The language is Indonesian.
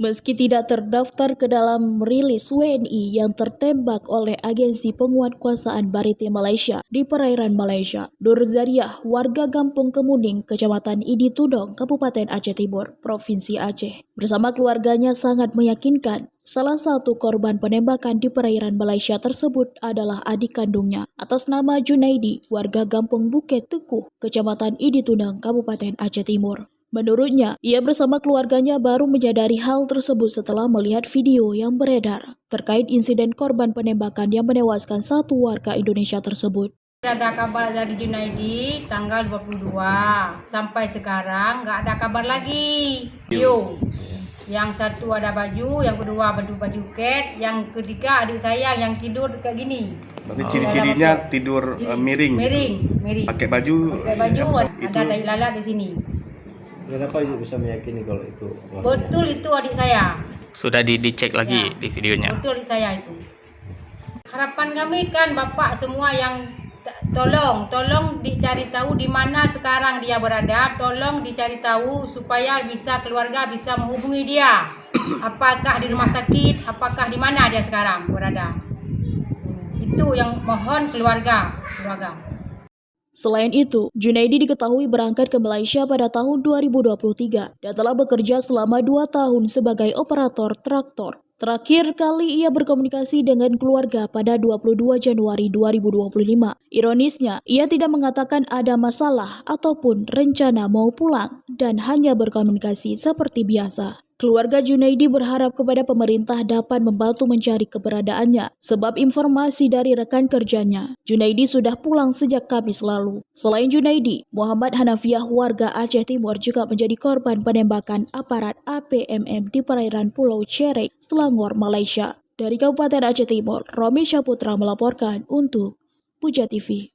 Meski tidak terdaftar ke dalam rilis WNI yang tertembak oleh Agensi Penguatkuasaan Maritim Malaysia di perairan Malaysia, Nur Zariah, warga Kampung Kemuning, Kecamatan Idi Tudong, Kabupaten Aceh Timur, Provinsi Aceh, bersama keluarganya sangat meyakinkan salah satu korban penembakan di perairan Malaysia tersebut adalah adik kandungnya atas nama Junaidi, warga Kampung Bukit Teguh, Kecamatan Idi Tudong, Kabupaten Aceh Timur. Menurutnya, ia bersama keluarganya baru menyadari hal tersebut setelah melihat video yang beredar terkait insiden korban penembakan yang menewaskan satu warga Indonesia tersebut. Ada kabar dari Junaidi tanggal 22, sampai sekarang nggak ada kabar lagi. Yang satu ada baju, yang kedua baju ket, yang ketiga adik saya yang tidur kayak gini. Berarti ciri-cirinya tidur miring. Miring. Pakai baju ada tai lalat di sini. Kenapa ibu bisa meyakini kalau itu? Betul itu adik saya. Sudah dicek lagi Ya, di videonya. betul adik saya itu. Harapan kami kan Bapak semua yang tolong dicari tahu di mana sekarang dia berada, tolong dicari tahu supaya bisa keluarga bisa menghubungi dia. Apakah di rumah sakit, apakah di mana dia sekarang berada. Itu yang mohon keluarga. Selain itu, Junaidi diketahui berangkat ke Malaysia pada tahun 2023 dan telah bekerja selama 2 tahun sebagai operator traktor. Terakhir kali ia berkomunikasi dengan keluarga pada 22 Januari 2025. Ironisnya, ia tidak mengatakan ada masalah ataupun rencana mau pulang dan hanya berkomunikasi seperti biasa. Keluarga Junaidi berharap kepada pemerintah dapat membantu mencari keberadaannya sebab informasi dari rekan kerjanya, Junaidi sudah pulang sejak Kamis lalu. Selain Junaidi, Muhammad Hanafiah warga Aceh Timur juga menjadi korban penembakan aparat APMM di perairan Pulau Cerek, Selangor, Malaysia. Dari Kabupaten Aceh Timur, Romi Syaputra melaporkan untuk Puja TV.